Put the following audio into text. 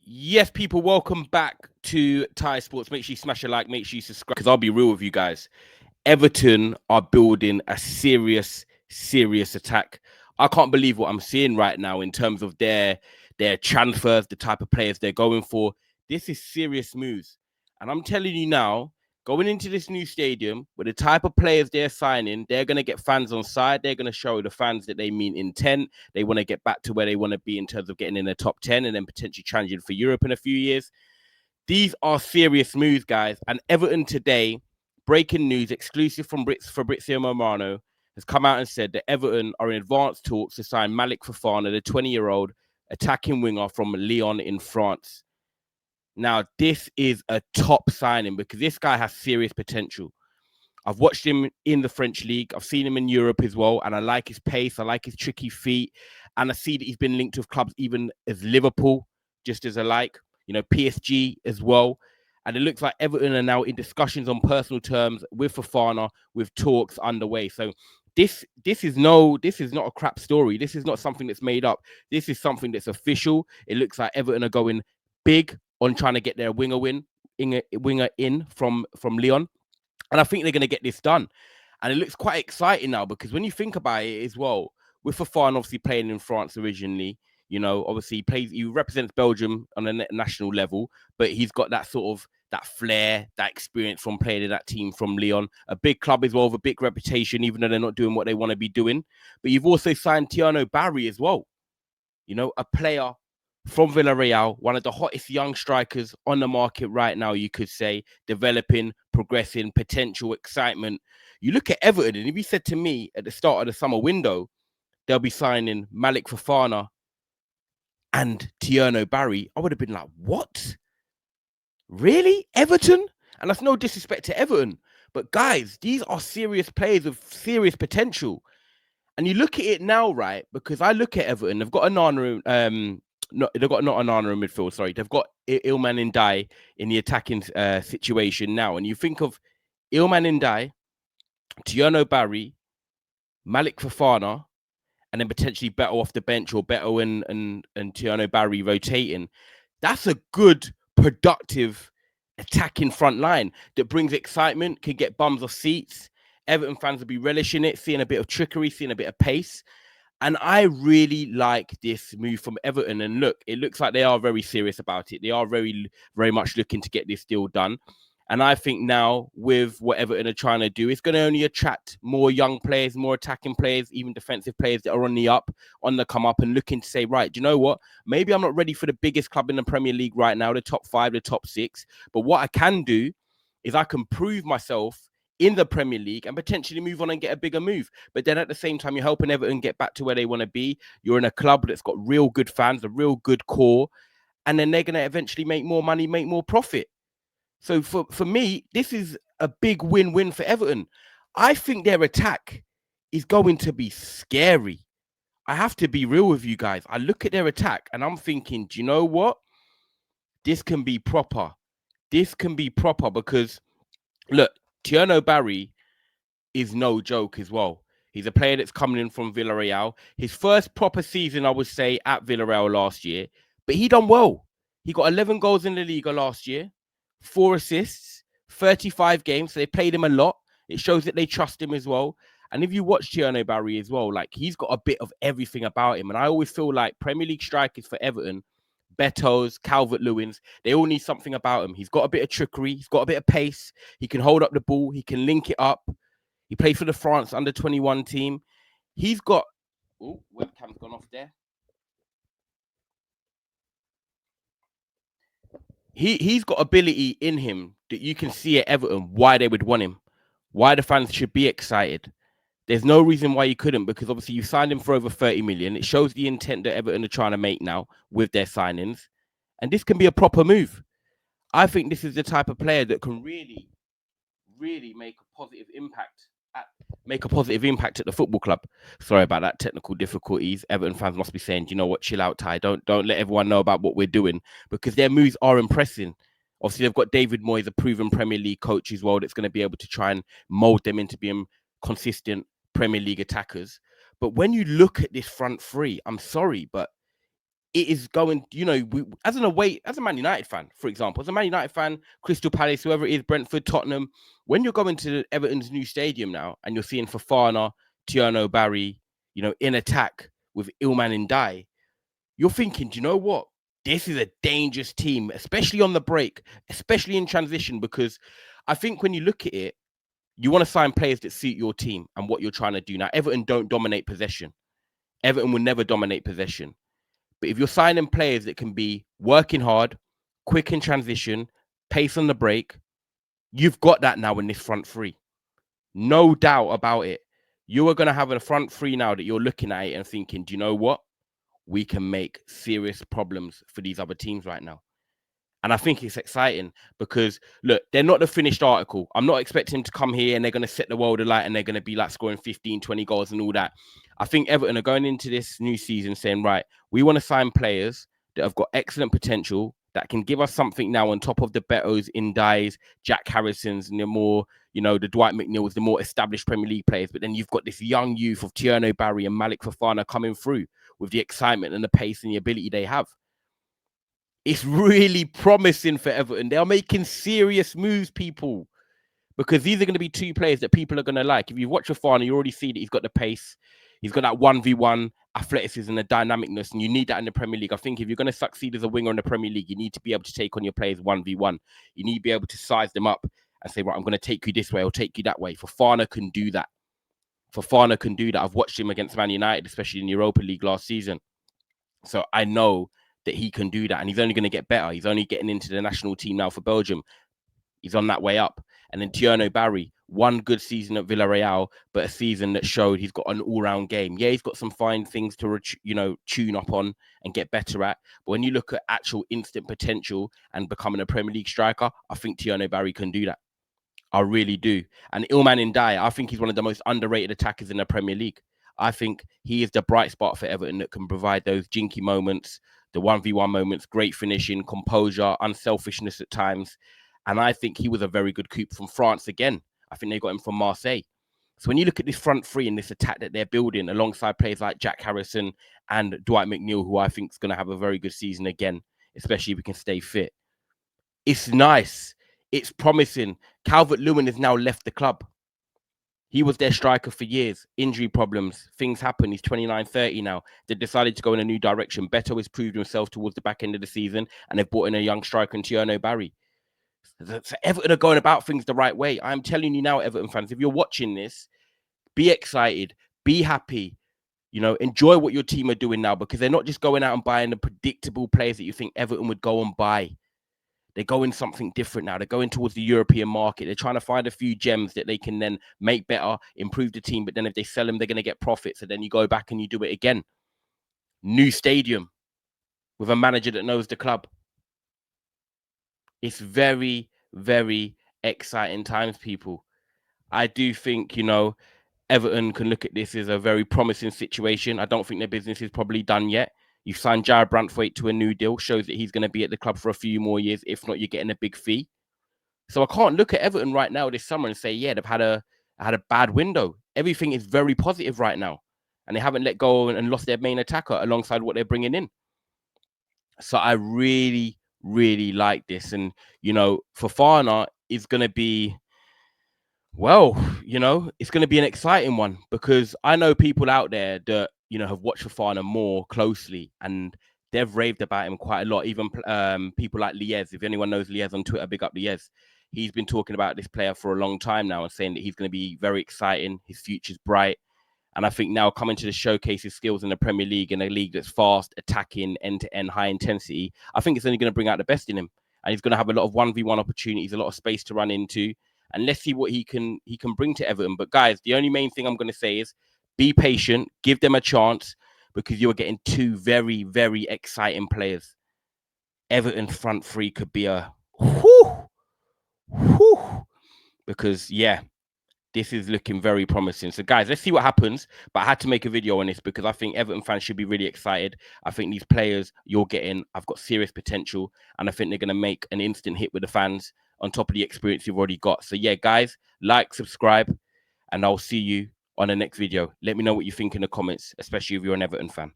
Yes, people, welcome back to Thai Sports. Make sure you smash a like, make sure you subscribe, because I'll be real with you guys. Everton are building a serious attack. I can't believe what I'm seeing right now in terms of their transfers, the type of players they're going for. This is serious moves. And I'm telling you now, going into this new stadium with the type of players they're signing, they're going to get fans on side. They're going to show the fans that they mean intent. They want to get back to where they want to be in terms of getting in the top 10 and then potentially challenging for Europe in a few years. These are serious moves, guys. And Everton today, breaking news, exclusive from Fabrizio Romano, has come out and said that Everton are in advanced talks to sign Malik Fofana, the 20-year-old attacking winger from Lyon in France. Now, this is a top signing because this guy has serious potential. I've watched him in the French league. I've seen him in Europe as well. And I like his pace. I like his tricky feet. And I see that he's been linked with clubs even as Liverpool, just as I like, PSG as well. And it looks like Everton are now in discussions on personal terms with Fofana, with talks underway. So this is not a crap story. This is not something that's made up. This is something that's official. It looks like Everton are going big on trying to get their winger in from Lyon. And I think they're going to get this done. And it looks quite exciting now because when you think about it as well, with Fofana obviously playing in France originally, obviously he represents Belgium on a national level, but he's got that sort of that flair, that experience from playing in that team from Lyon, a big club as well with a big reputation, even though they're not doing what they want to be doing. But you've also signed Tiano Barry as well, a player from Villarreal, one of the hottest young strikers on the market right now, you could say, developing, progressing, potential, excitement. You look at Everton, and if you said to me at the start of the summer window, they'll be signing Malik Fofana and Tiano Barry, I would have been like, what? Really? Everton? And that's no disrespect to Everton. But guys, these are serious players with serious potential. And you look at it now, right? Because I look at Everton, they've got they've got not Onana in midfield, sorry. They've got Ilman Ndiaye in the attacking situation now. And you think of Ilman Ndiaye, Tiano Barry, Malik Fofana, and then potentially Beto off the bench or Beto and Tiano Barry rotating. That's a good, productive attacking front line that brings excitement, can get bums off seats. Everton fans will be relishing it, seeing a bit of trickery, seeing a bit of pace. And I really like this move from Everton. And look, it looks like they are very serious about it. They are very, very much looking to get this deal done. And I think now with what Everton are trying to do, it's going to only attract more young players, more attacking players, even defensive players that are on the come up and looking to say, right, do you know what? Maybe I'm not ready for the biggest club in the Premier League right now, the top 5, the top 6. But what I can do is I can prove myself in the Premier League and potentially move on and get a bigger move. But then at the same time, you're helping Everton get back to where they want to be. You're in a club that's got real good fans, a real good core, and then they're going to eventually make more money, make more profit. So for me, this is a big win-win for Everton. I think their attack is going to be scary. I have to be real with you guys. I look at their attack and I'm thinking, do you know what? This can be proper. This can be proper because, look, Tiano Barry is no joke as well. He's a player that's coming in from Villarreal. His first proper season, I would say, at Villarreal last year. But he done well. He got 11 goals in the Liga last year, 4 assists, 35 games. So they played him a lot. It shows that they trust him as well. And if you watch Tiano Barry as well, like he's got a bit of everything about him. And I always feel like Premier League strikers for Everton, Beto's, Calvert-Lewin's, they all need something about him. He's got a bit of trickery. He's got a bit of pace. He can hold up the ball. He can link it up. He played for the France under-21 team. He's got... Oh, webcam's gone off there. He's got ability in him that you can see at Everton why they would want him, why the fans should be excited. There's no reason why you couldn't, because obviously you signed him for over 30 million. It shows the intent that Everton are trying to make now with their signings. And this can be a proper move. I think this is the type of player that can really, really make a positive impact at the football club. Sorry about that, technical difficulties. Everton fans must be saying, you know what, chill out, Ty. Don't let everyone know about what we're doing, because their moves are impressing. Obviously, they've got David Moyes, a proven Premier League coach as well, that's going to be able to try and mold them into being consistent Premier League attackers. But when you look at this front three, I'm sorry, but it is going, as a Man United fan, for example, as a Man United fan, Crystal Palace, whoever it is, Brentford, Tottenham, when you're going to Everton's new stadium now and you're seeing Fofana, Tiano, Barry, in attack with Ilman Ndiaye, you're thinking, do you know what? This is a dangerous team, especially on the break, especially in transition, because I think when you look at it, you want to sign players that suit your team and what you're trying to do. Now, Everton don't dominate possession. Everton will never dominate possession. But if you're signing players that can be working hard, quick in transition, pace on the break, you've got that now in this front three. No doubt about it. You are going to have a front three now that you're looking at it and thinking, do you know what? We can make serious problems for these other teams right now. And I think it's exciting because, look, they're not the finished article. I'm not expecting them to come here and they're going to set the world alight and they're going to be like scoring 15, 20 goals and all that. I think Everton are going into this new season saying, right, we want to sign players that have got excellent potential, that can give us something now on top of the Betos, Ndiyes, Jack Harrisons, and the more, the Dwight McNeils, the more established Premier League players. But then you've got this young youth of Tiano, Barry and Malik Fofana coming through with the excitement and the pace and the ability they have. It's really promising for Everton. They are making serious moves, people, because these are going to be two players that people are going to like. If you watch Fofana, you already see that he's got the pace. He's got that 1v1 athleticism and the dynamicness, and you need that in the Premier League. I think if you're going to succeed as a winger in the Premier League, you need to be able to take on your players 1v1. You need to be able to size them up and say, right, I'm going to take you this way or take you that way. Fofana can do that. I've watched him against Man United, especially in the Europa League last season. So I know that he can do that, and he's only going to get better. He's only getting into the national team now for Belgium. He's on that way up. And then Tiano Barry, one good season at Villarreal, but a season that showed he's got an all-round game. Yeah, he's got some fine things to tune up on and get better at. But when you look at actual instant potential and becoming a Premier League striker, I think Tiano Barry can do that. I really do. And Ilman Ndiaye, I think he's one of the most underrated attackers in the Premier League. I think he is the bright spot for Everton that can provide those jinky moments, the 1v1 moments, great finishing, composure, unselfishness at times. And I think he was a very good coup from France again. I think they got him from Marseille. So when you look at this front three and this attack that they're building alongside players like Jack Harrison and Dwight McNeil, who I think is going to have a very good season again, especially if he can stay fit, it's nice. It's promising. Calvert-Lewin has now left the club. He was their striker for years. Injury problems. Things happen. He's 29, 30 now. They decided to go in a new direction. Beto has proved himself towards the back end of the season, and they've brought in a young striker in Tiano Barry. So Everton are going about things the right way. I'm telling you now, Everton fans, if you're watching this, be excited, be happy, enjoy what your team are doing now, because they're not just going out and buying the predictable players that you think Everton would go and buy. They're going something different now. They're going towards the European market. They're trying to find a few gems that they can then make better, improve the team. But then if they sell them, they're going to get profits. So then you go back and you do it again. New stadium with a manager that knows the club. It's very, very exciting times, people. I do think, Everton can look at this as a very promising situation. I don't think their business is probably done yet. You've signed Jared Brantwaite to a new deal, shows that he's going to be at the club for a few more years. If not, you're getting a big fee. So I can't look at Everton right now this summer and say, yeah, they've had a bad window. Everything is very positive right now. And they haven't let go and lost their main attacker alongside what they're bringing in. So I really, really like this. And, Fofana is going to be, it's going to be an exciting one, because I know people out there that, have watched Fofana more closely and they've raved about him quite a lot. Even people like Liez, if anyone knows Liez on Twitter, big up Liez. He's been talking about this player for a long time now and saying that he's going to be very exciting. His future's bright. And I think now coming to showcase his skills in the Premier League, in a league that's fast, attacking, end-to-end, high intensity, I think it's only going to bring out the best in him. And he's going to have a lot of 1v1 opportunities, a lot of space to run into. And let's see what he can bring to Everton. But guys, the only main thing I'm going to say is be patient, give them a chance, because you're getting two very, very exciting players. Everton's front three could be a because, yeah, this is looking very promising. So, guys, let's see what happens. But I had to make a video on this because I think Everton fans should be really excited. I think these players you're getting have got serious potential, and I think they're going to make an instant hit with the fans on top of the experience you've already got. So, yeah, guys, like, subscribe, and I'll see you on the next video. Let me know what you think in the comments, especially if you're an Everton fan.